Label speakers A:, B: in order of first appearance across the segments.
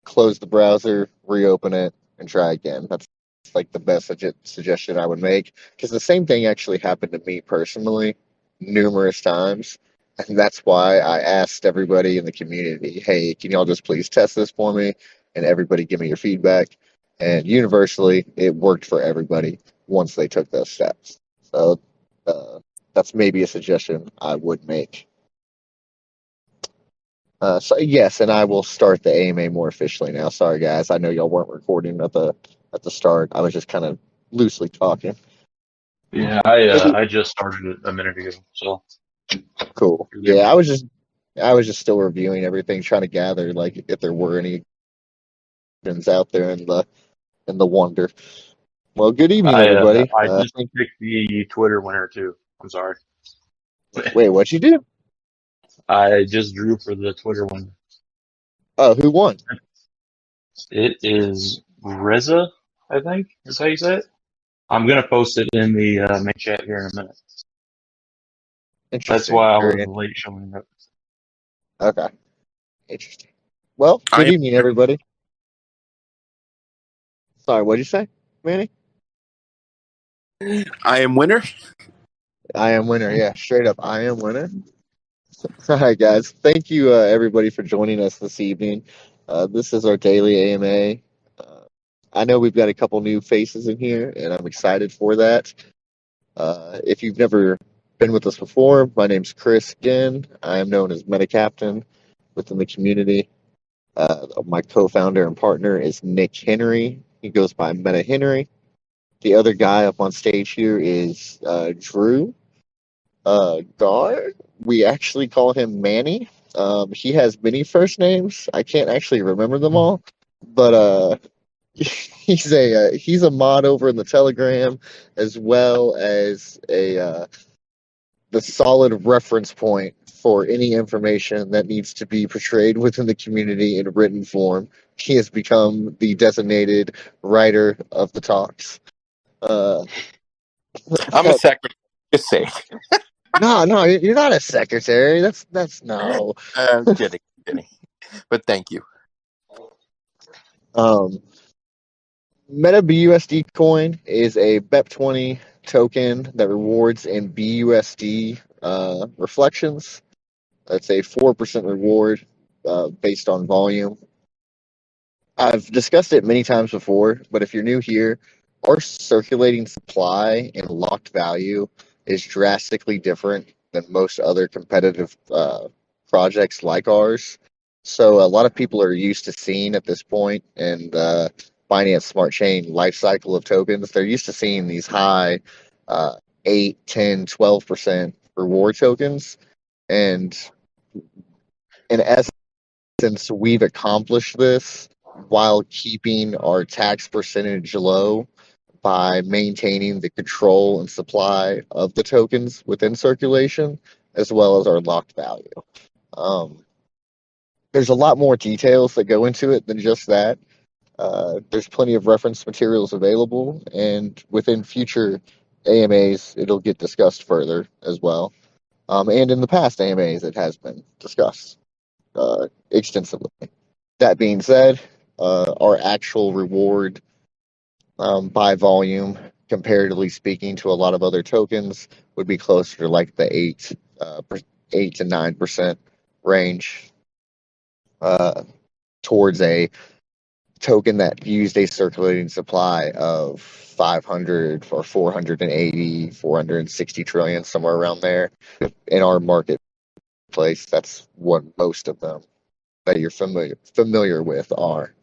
A: close the browser, reopen it, and try again. That's like the best suggestion I would make, because the same thing actually happened to me personally numerous times. And that's why I asked everybody in the community, hey, can y'all just please test this for me? And everybody give me your feedback. And universally, it worked for everybody once they took those steps. So that's maybe a suggestion I would make. So yes, and I will start the AMA more officially now. Sorry guys, I know y'all weren't recording at the start. I was just kind of loosely talking.
B: Yeah, I just started it a minute ago, so
A: Cool.
B: you're there,
A: Yeah,
B: man.
A: I was just still reviewing everything, trying to gather like if there were any items out there in the wonder. Well, good evening, everybody.
B: I just picked the Twitter winner too. I'm sorry.
A: Wait, what you do?
B: I just drew for the Twitter winner.
A: Oh, who won?
B: It is Reza, I think is how you say it. I'm gonna post it in the main chat here in a minute. That's
A: Interesting.
B: why I
A: Very
B: was
A: interesting.
B: late showing up.
A: Okay, interesting. Well, good
C: I
A: evening, everybody. Sorry, what'd you say, Manny?
C: I am winner.
A: I am winner. Yeah, straight up, I am winner. All right, guys. Thank you, everybody, for joining us this evening. This is our daily AMA. Uh, I know we've got a couple new faces in here, and I'm excited for that. If you've never been with us before, my name's Chris again. I am known as Meta Captain within the community. My co-founder and partner is Nick Henry. He goes by Meta Henry. The other guy up on stage here is Drew. Gar. We actually call him Manny. He has many first names. I can't actually remember them all, but he's a mod over in the Telegram, as well as a the solid reference point for any information that needs to be portrayed within the community in written form. He has become the designated writer of the talks. Uh,
C: I'm a secretary. Just say.
A: no, you're not a secretary. That's no.
C: I'm kidding, kidding. But thank you.
A: Um, MetaBUSDCoin is a BEP20 token that rewards in BUSD reflections. That's a 4% reward based on volume. I've discussed it many times before, but if you're new here, our circulating supply and locked value is drastically different than most other competitive projects like ours. So a lot of people are used to seeing at this point, and Binance Smart Chain life cycle of tokens, they're used to seeing these high 8, 10, 12% reward tokens. And in essence, we've accomplished this while keeping our tax percentage low by maintaining the control and supply of the tokens within circulation, as well as our locked value. Um, there's a lot more details that go into it than just that. There's plenty of reference materials available, and within future AMAs, it'll get discussed further as well. And in the past AMAs, it has been discussed extensively. That being said, our actual reward by volume, comparatively speaking to a lot of other tokens, would be closer to like the 8 to 9% range towards a token that used a circulating supply of 500 or 480, 460 trillion, somewhere around there. In our marketplace, that's what most of them that you're familiar with are.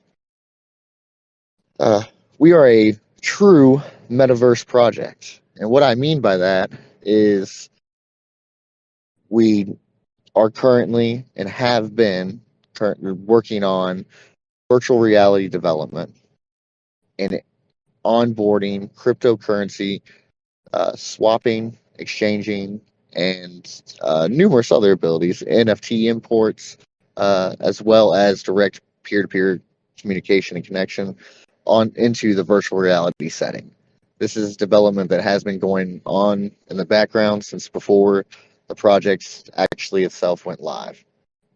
A: We are a true metaverse project. And what I mean by that is we are currently and have been currently working on virtual reality development and onboarding cryptocurrency, swapping, exchanging, and numerous other abilities, NFT imports, as well as direct peer-to-peer communication and connection on into the virtual reality setting. This is development that has been going on in the background since before the project actually itself went live,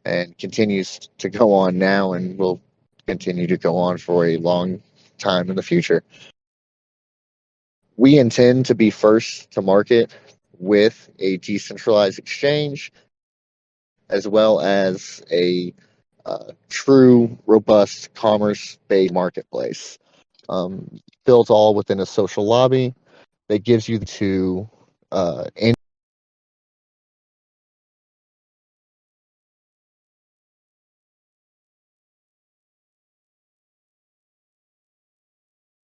A: and continues to go on now and will continue to go on for a long time in the future. We intend to be first to market with a decentralized exchange as well as a true, robust commerce-based marketplace, built all within a social lobby that gives you to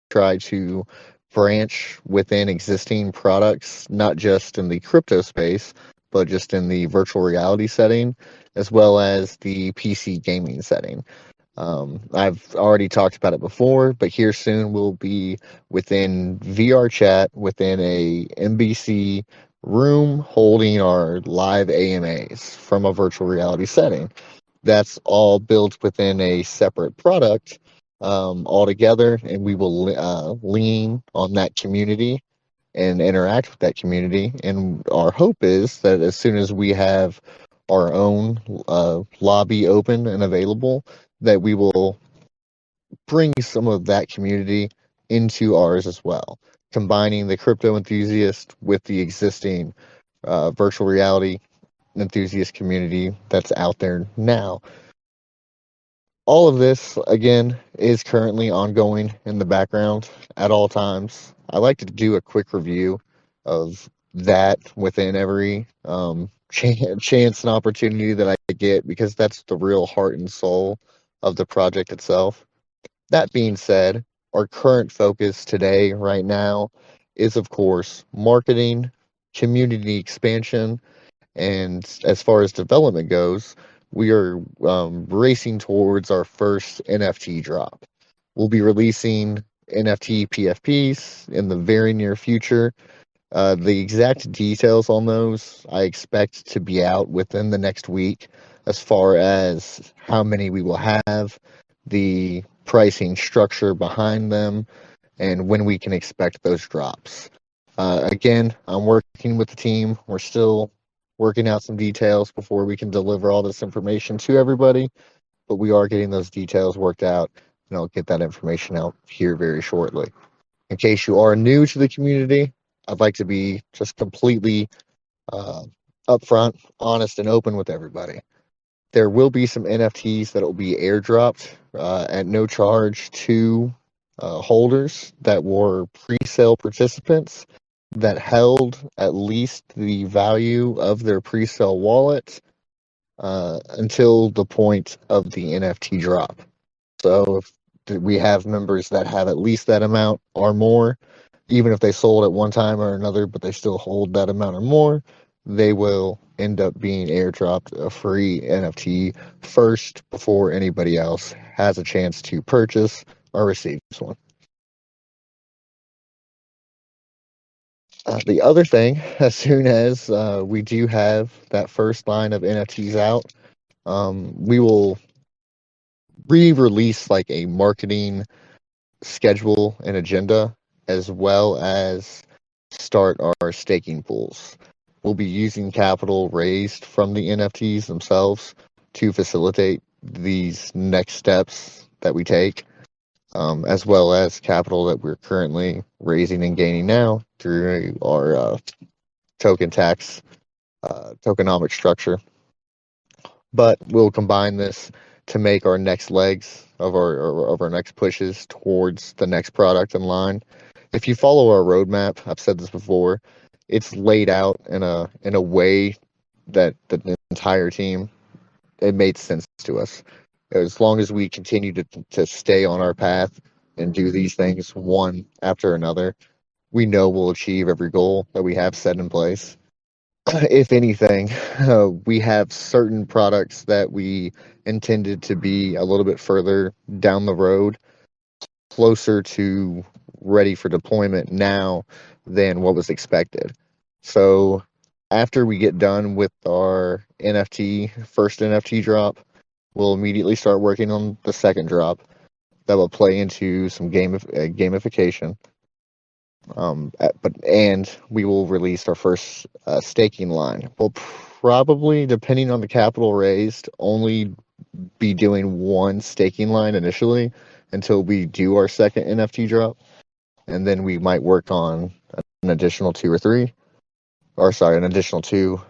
A: try to branch within existing products, not just in the crypto space, but just in the virtual reality setting, as well as the PC gaming setting. I've already talked about it before, but here soon we'll be within VR chat within a MBC room holding our live AMAs from a virtual reality setting. That's all built within a separate product altogether, and we will lean on that community and interact with that community. And our hope is that as soon as we have our own lobby open and available, that we will bring some of that community into ours as well, combining the crypto enthusiast with the existing virtual reality enthusiast community that's out there now. All of this, again, is currently ongoing in the background at all times. I like to do a quick review of that within every chance and opportunity that I get, because that's the real heart and soul of the project itself. That being said, our current focus today, right now, is of course marketing, community expansion, and as far as development goes, we are racing towards our first NFT drop. We'll be releasing NFT PFPs in the very near future. The exact details on those I expect to be out within the next week, as far as how many we will have, the pricing structure behind them, and when we can expect those drops. Again, I'm working with the team. We're still working out some details before we can deliver all this information to everybody, but we are getting those details worked out, and I'll get that information out here very shortly. In case you are new to the community, I'd like to be just completely uh, upfront, honest, and open with everybody. There will be some NFTs that will be airdropped at no charge to holders that were pre-sale participants that held at least the value of their pre-sale wallet until the point of the NFT drop. So if we have members that have at least that amount or more, even if they sold at one time or another, but they still hold that amount or more, they will end up being airdropped a free NFT first before anybody else has a chance to purchase or receive one. The other thing, as soon as we do have that first line of NFTs out, we will re-release like a marketing schedule and agenda, as well as start our staking pools. We'll be using capital raised from the NFTs themselves to facilitate these next steps that we take, as well as capital that we're currently raising and gaining now through our token tax tokenomic structure. But we'll combine this to make our next legs of our next pushes towards the next product in line. If you follow our roadmap, I've said this before, it's laid out in a way that the entire team, it made sense to us. As long as we continue to stay on our path and do these things one after another, we know we'll achieve every goal that we have set in place. If anything, we have certain products that we intended to be a little bit further down the road, closer to ready for deployment now than what was expected. So after we get done with our first NFT drop, we'll immediately start working on the second drop that will play into some gamification. And we will release our first staking line. We'll probably, depending on the capital raised, only be doing one staking line initially until we do our second NFT drop, and then we might work on an additional two or three, or sorry, an additional two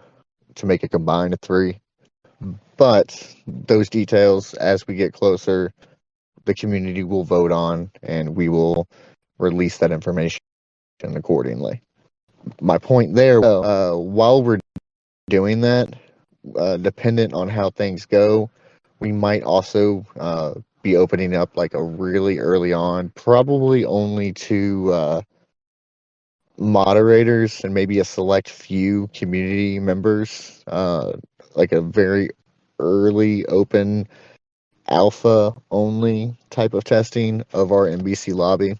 A: to make a combined three. But those details, as we get closer, the community will vote on, and we will release that information accordingly. My point there, while we're doing that, dependent on how things go, we might also be opening up like a really early on, probably only to moderators and maybe a select few community members, like a very early open alpha only type of testing of our MBC lobby.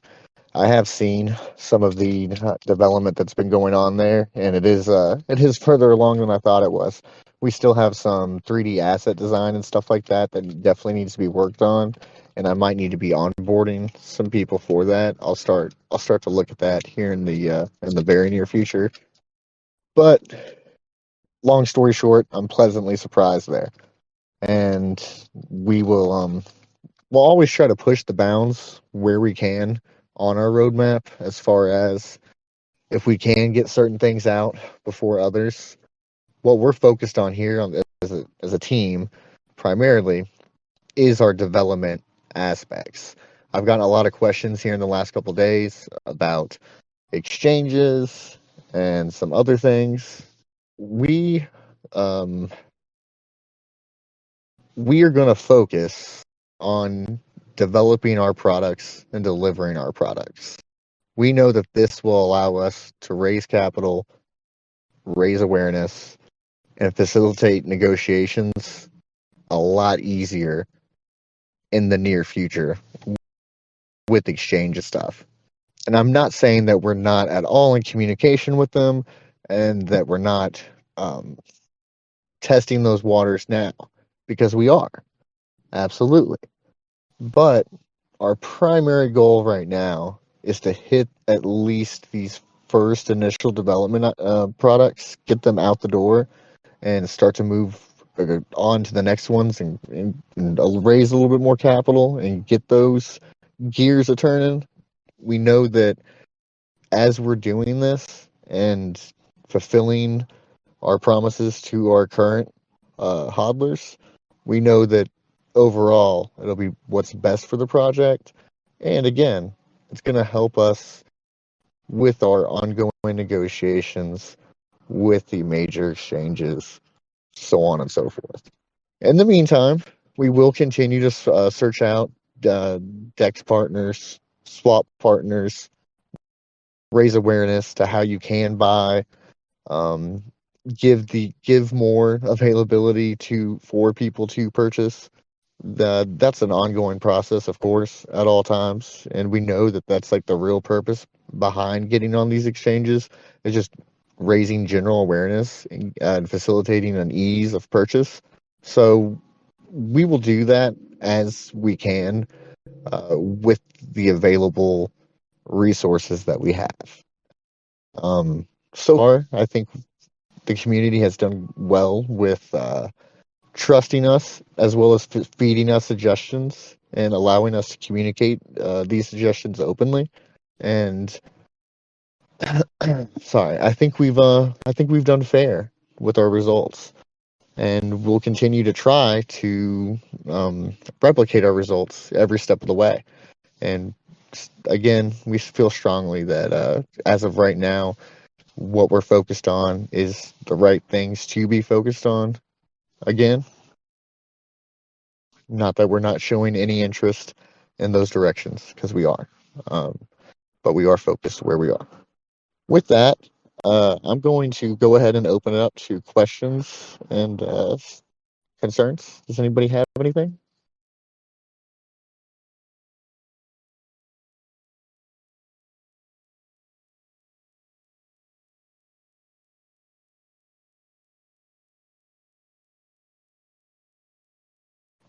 A: I have seen some of the development that's been going on there, and it is further along than I thought it was. We still have some 3D asset design and stuff like that that definitely needs to be worked on, and I might need to be onboarding some people for that. I'll start to look at that here in the very near future. But long story short, I'm pleasantly surprised there, and we'll always try to push the bounds where we can on our roadmap as far as if we can get certain things out before others. What we're focused on here as a team primarily is our development aspects. I've gotten a lot of questions here in the last couple of days about exchanges and some other things. We we are going to focus on developing our products and delivering our products. We know that this will allow us to raise capital, raise awareness, and facilitate negotiations a lot easier in the near future with exchange stuff. And I'm not saying that we're not at all in communication with them and that we're not testing those waters now, because we are. Absolutely. But our primary goal right now is to hit at least these first initial development products, get them out the door, and start to move on to the next ones and raise a little bit more capital and get those gears a turning. We know that as we're doing this and fulfilling our promises to our current hodlers, we know that overall it'll be what's best for the project. And again, it's going to help us with our ongoing negotiations with the major exchanges, so on and so forth. In the meantime, we will continue to search out DEX partners, swap partners, raise awareness to how you can buy, give more availability for people to purchase. That's an ongoing process, of course, at all times, and we know that that's like the real purpose behind getting on these exchanges is just raising general awareness and facilitating an ease of purchase. So we will do that as we can with the available resources that we have. So far, I think the community has done well with trusting us as well as feeding us suggestions and allowing us to communicate these suggestions openly. And sorry, I think we've done fair with our results, and we'll continue to try to replicate our results every step of the way. And again, we feel strongly that as of right now, what we're focused on is the right things to be focused on. Again, not that we're not showing any interest in those directions, because we are, but we are focused where we are. With that, I'm going to go ahead and open it up to questions and concerns. Does anybody have anything?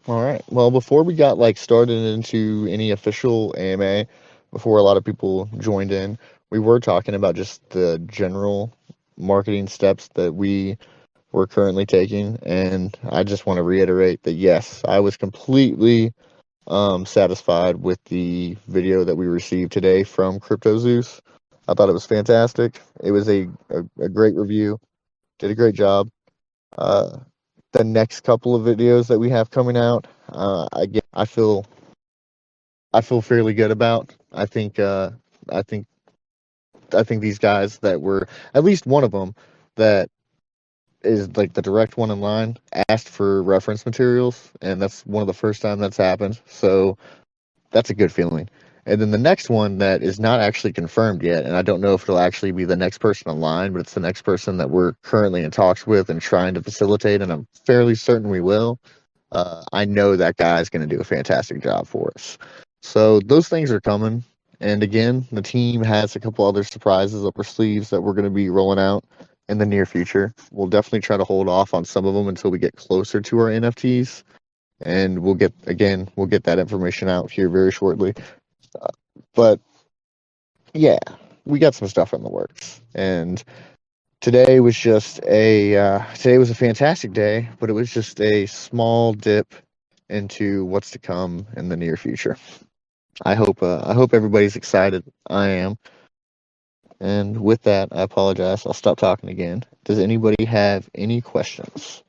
A: All right. Well, before we got started into any official AMA, before a lot of people joined in, we were talking about just the general marketing steps that we we're currently taking, and I just want to reiterate that yes, I was completely satisfied with the video that we received today from CryptoZeus. I thought it was fantastic. It was a great review. Did a great job. Uh, the next couple of videos that we have coming out, I feel fairly good about. I think these guys that were, at least one of them that is like the direct one in line, asked for reference materials, and that's one of the first time that's happened. So that's a good feeling. And then the next one that is not actually confirmed yet, and I don't know if it'll actually be the next person in line, but it's the next person that we're currently in talks with and trying to facilitate, and I'm fairly certain we will. I know that guy's going to do a fantastic job for us. So those things are coming. And again, the team has a couple other surprises up our sleeves that we're going to be rolling out in the near future. We'll definitely try to hold off on some of them until we get closer to our NFTs. And we'll get that information out here very shortly. But yeah, we got some stuff in the works. And today was a fantastic day, but it was just a small dip into what's to come in the near future. I hope everybody's excited. I am. And with that, I apologize. I'll stop talking again. Does anybody have any questions?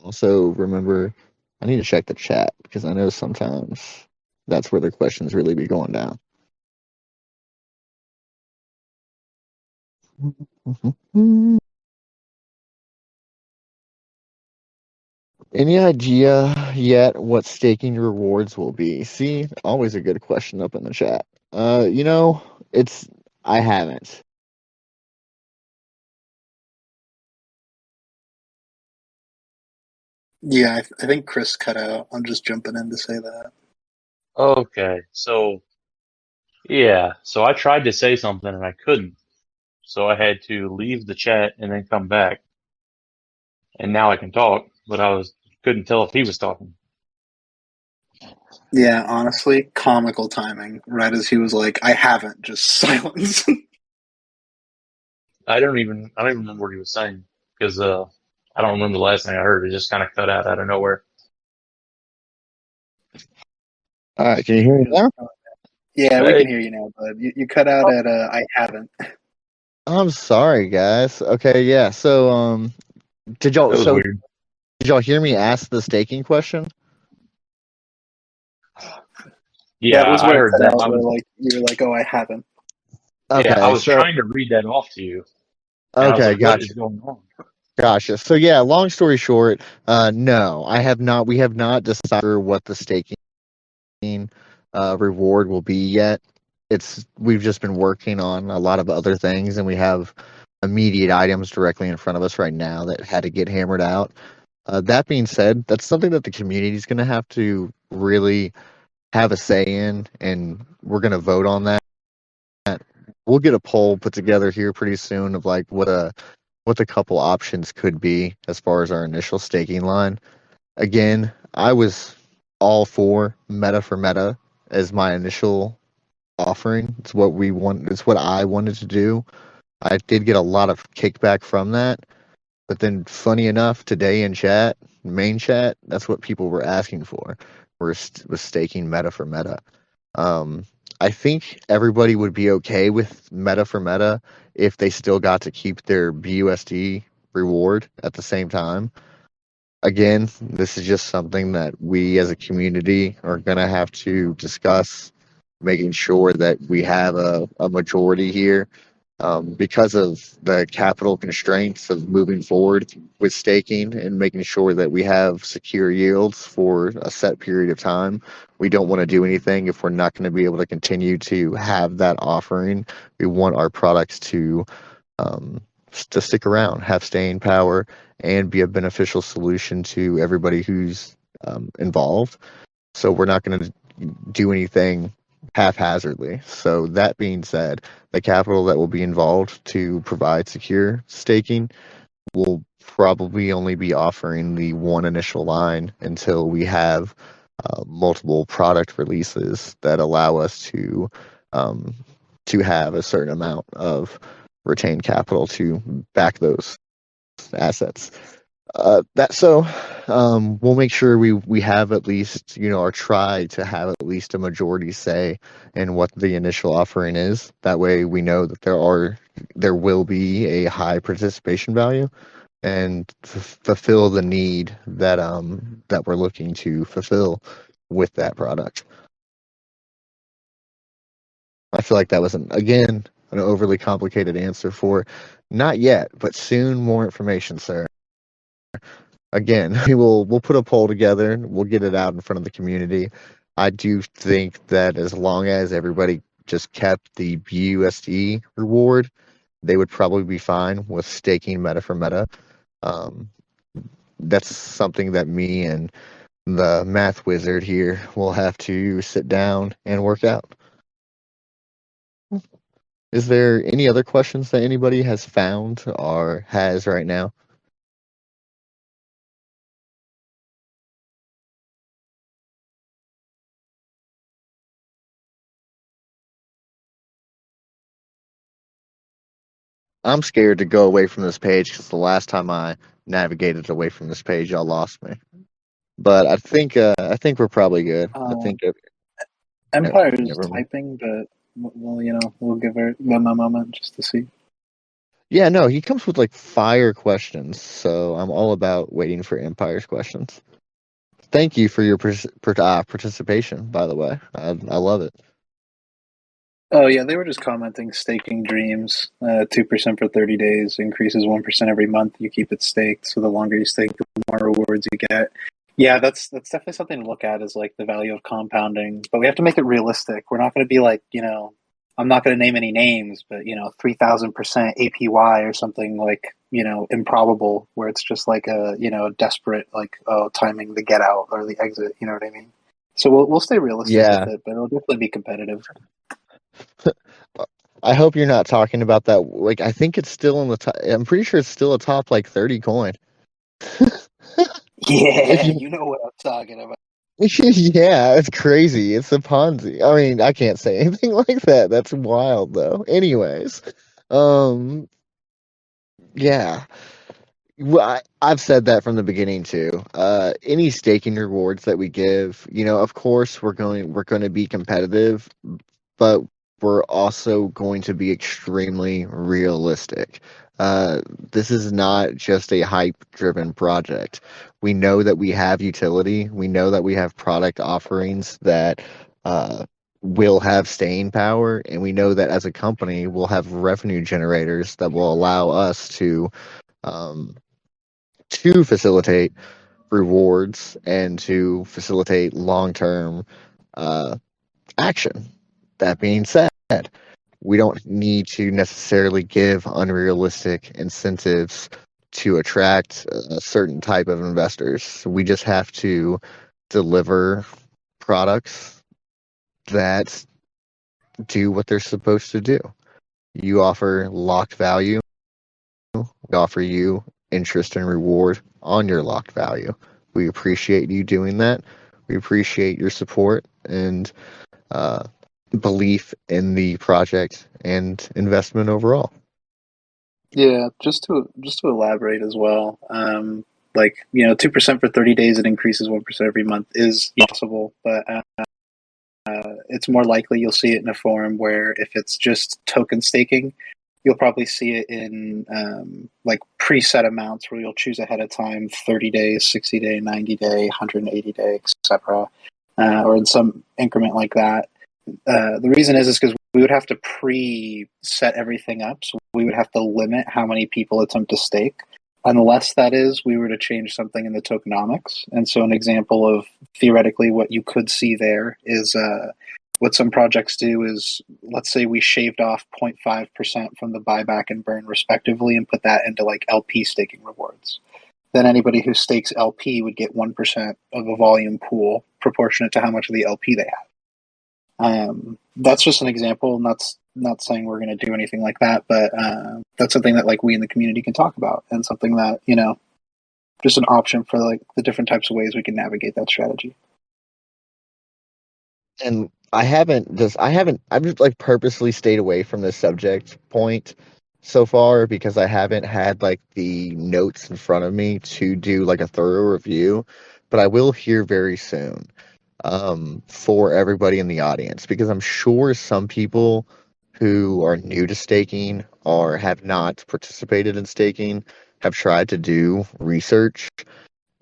A: Also, remember, I need to check the chat because I know sometimes that's where the questions really be going down. Any idea yet what staking rewards will be? See, always a good question up in the chat. It's I haven't.
D: Yeah, I think Chris cut out. I'm just jumping in to say that.
B: Okay, so yeah, so I tried to say something and I couldn't. So I had to leave the chat and then come back. And now I can talk, but couldn't tell if he was talking.
D: Yeah, honestly, comical timing. Right as he was like, I haven't, just silence.
B: I don't even remember what he was saying because I don't remember the last thing I heard. It just kind of cut out of nowhere.
A: All right, can you hear me now?
D: Yeah, we
B: Hey,
D: can hear you now, bud. You cut out at I haven't.
A: I'm sorry, guys. Okay, yeah. So, did
B: that was
A: y'all
B: weird.
A: hear me ask the staking question?
B: Yeah,
D: That was
B: I
D: where it
B: heard
D: cut
B: that.
D: out. Where you were like, oh, I haven't.
B: Yeah, I
A: Okay,
B: was
A: so
B: trying to read that off to you, and I was
A: okay,
B: like, "What
A: gotcha.
B: is going on?"
A: Gotcha. So yeah, long story short, no, I have not. We have not decided what the staking reward will be yet. We've just been working on a lot of other things, and we have immediate items directly in front of us right now that had to get hammered out. That being said, that's something that the community is going to have to really have a say in, and we're going to vote on that. We'll get a poll put together here pretty soon of like what the couple options could be as far as our initial staking line. Again, I was all for meta as my initial offering. It's what we want. It's what I wanted to do. I did get a lot of kickback from that, but then funny enough, today in chat, main chat, that's what people were asking for. Was staking meta. Um, I think everybody would be okay with meta if they still got to keep their BUSD reward at the same time. Again, this is just something that we as a community are going to have to discuss, making sure that we have a majority here because of the capital constraints of moving forward with staking and making sure that we have secure yields for a set period of time. We don't want to do anything if we're not going to be able to continue to have that offering. We want our products um, to stick around, have staying power, and be a beneficial solution to everybody who's involved. So we're not going to do anything haphazardly. So that being said, the capital that will be involved to provide secure staking we'll probably only be offering the one initial line until we have multiple product releases that allow us to have a certain amount of retained capital to back those assets. We'll make sure we have at least, or try to have at least a majority say in what the initial offering is. That way we know that there will be a high participation value and fulfill the need that we're looking to fulfill with that product. I feel like that was again an overly complicated answer for not yet, but soon more information, sir. Again, we'll put a poll together. We'll get it out in front of the community. I do think that as long as everybody just kept the BUSD reward, they would probably be fine with staking meta for meta. That's something that me and the math wizard here will have to sit down and work out. Is there any other questions that anybody has found or has right now? I'm scared to go away from this page because the last time I navigated away from this page, y'all lost me. But I think we're probably good. I think
D: Empire is
A: never mind.
D: typing, but we'll give them a moment just to see.
A: Yeah, no, he comes with like fire questions, so I'm all about waiting for Empire's questions. Thank you for your participation, by the way. I love it.
D: Oh yeah, they were just commenting staking dreams. 2% for 30 days increases 1% every month. You keep it staked, so the longer you stake, the more rewards you get. Yeah, that's definitely something to look at, is like the value of compounding. But we have to make it realistic. We're not going to be like, I'm not going to name any names, but 3,000% APY or something like improbable, where it's just like a desperate like timing the get out or the exit. You know what I mean? So we'll stay realistic with
A: Yeah.
D: it, but it'll definitely be competitive.
A: I hope you're not talking about that. Like, I think it's still in the top. I'm pretty sure it's still a top like 30 coin.
D: Yeah,
A: You,
D: you know what I'm talking about.
A: yeah, it's crazy. It's a Ponzi. I mean, I can't say anything like that. That's wild, though. Anyways, um, yeah. Well, I've said that from the beginning too. Any staking rewards that we give, of course we're going to be competitive, but we're also going to be extremely realistic. This is not just a hype-driven project. We know that we have utility. We know that we have product offerings that will have staying power, and we know that as a company, we'll have revenue generators that will allow us um, to facilitate rewards and to facilitate long-term uh, action. That being said, we don't need to necessarily give unrealistic incentives to attract a certain type of investors. We just have to deliver products that do what they're supposed to do. You offer locked value, we offer you interest and reward on your locked value. We appreciate you doing that. We appreciate your support and belief in the project and investment overall.
D: Yeah, just to elaborate as well. 2% for 30 days, it increases 1% every month is possible, but it's more likely you'll see it in a form where if it's just token staking, you'll probably see it in like preset amounts where you'll choose ahead of time 30 days, 60 day, 90 day, 180 day, etc. Or in some increment like that. The reason is because we would have to pre-set everything up, so we would have to limit how many people attempt to stake, unless that is we were to change something in the tokenomics. And so an example of theoretically what you could see there is what some projects do is, let's say we shaved off 0.5% from the buyback and burn respectively and put that into like LP staking rewards. Then anybody who stakes LP would get 1% of a volume pool proportionate to how much of the LP they have. That's just an example, and that's not saying we're going to do anything like that, but that's something that like we in the community can talk about, and something that just an option for like the different types of ways we can navigate that strategy.
A: And I've just like purposely stayed away from this subject point so far because I haven't had like the notes in front of me to do like a thorough review, but I will hear very soon for everybody in the audience because I'm sure some people who are new to staking or have not participated in staking have tried to do research,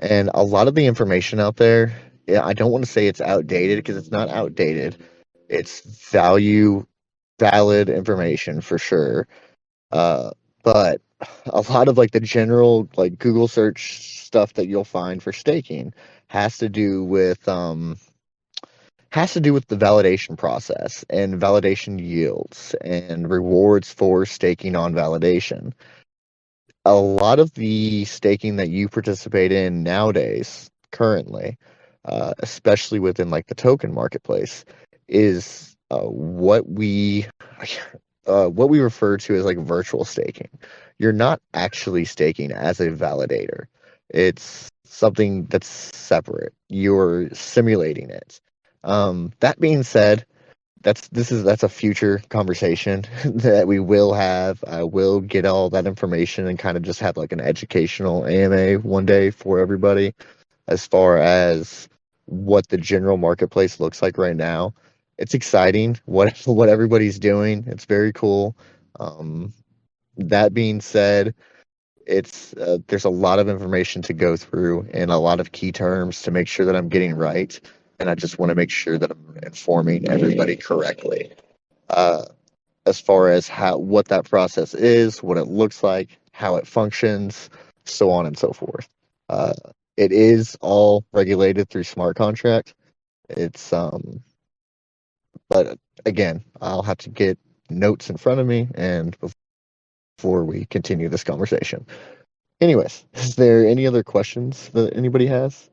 A: and a lot of the information out there, yeah, I don't want to say it's outdated because it's not outdated. It's valid information for sure. But a lot of like the general like Google search stuff that you'll find for staking has to do with the validation process and validation yields and rewards for staking on validation. A lot of the staking that you participate in nowadays, currently, especially within like the token marketplace, is what we refer to as like virtual staking. You're not actually staking as a validator. It's something that's separate. You're simulating it. That being said, that's a future conversation that we will have. I will get all that information and kind of just have like an educational AMA one day for everybody as far as what the general marketplace looks like right now. It's exciting what everybody's doing. It's very cool. Um, that being said, it's there's a lot of information to go through and a lot of key terms to make sure that I'm getting right, and I just want to make sure that I'm informing everybody correctly uh, as far as what that process is, what it looks like, how it functions, so on and so forth. Uh, it is all regulated through smart contract. It's but again, I'll have to get notes in front of me and before we continue this conversation. Anyways, is there any other questions that anybody has?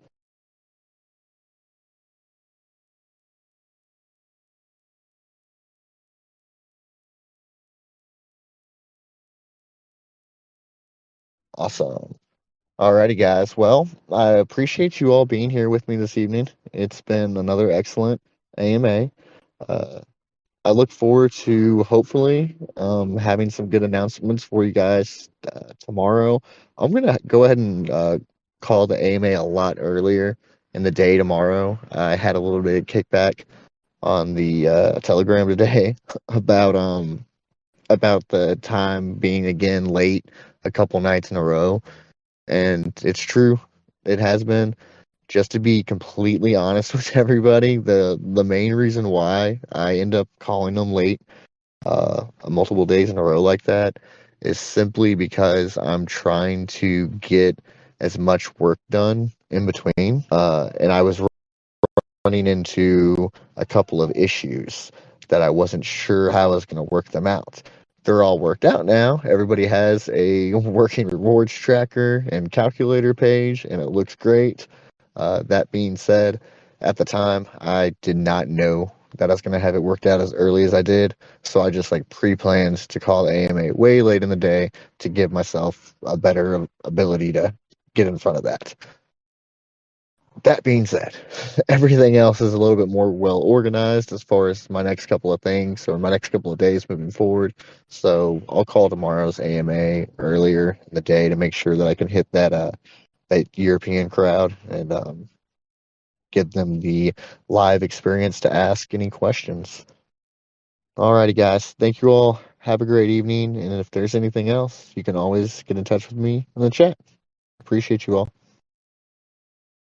A: Awesome. Alrighty, guys. Well, I appreciate you all being here with me this evening. It's been another excellent AMA. Uh, I look forward to hopefully having some good announcements for you guys tomorrow. I'm gonna go ahead and call the AMA a lot earlier in the day tomorrow. I had a little bit of kickback on the Telegram today about the time being again late a couple nights in a row, and it's true. It has been. Just to be completely honest with everybody, the main reason why I end up calling them late multiple days in a row like that is simply because I'm trying to get as much work done in between. And I was running into a couple of issues that I wasn't sure how I was going to work them out. They're all worked out now. Everybody has a working rewards tracker and calculator page, and it looks great. That being said, at the time, I did not know that I was going to have it worked out as early as I did. So I just like pre-planned to call the AMA way late in the day to give myself a better ability to get in front of that. That being said, everything else is a little bit more well organized as far as my next couple of things or my next couple of days moving forward. So I'll call tomorrow's AMA earlier in the day to make sure that I can hit that European crowd and give them the live experience to ask any questions. Alrighty, guys. Thank you all. Have a great evening. And if there's anything else, you can always get in touch with me in the chat. Appreciate you all.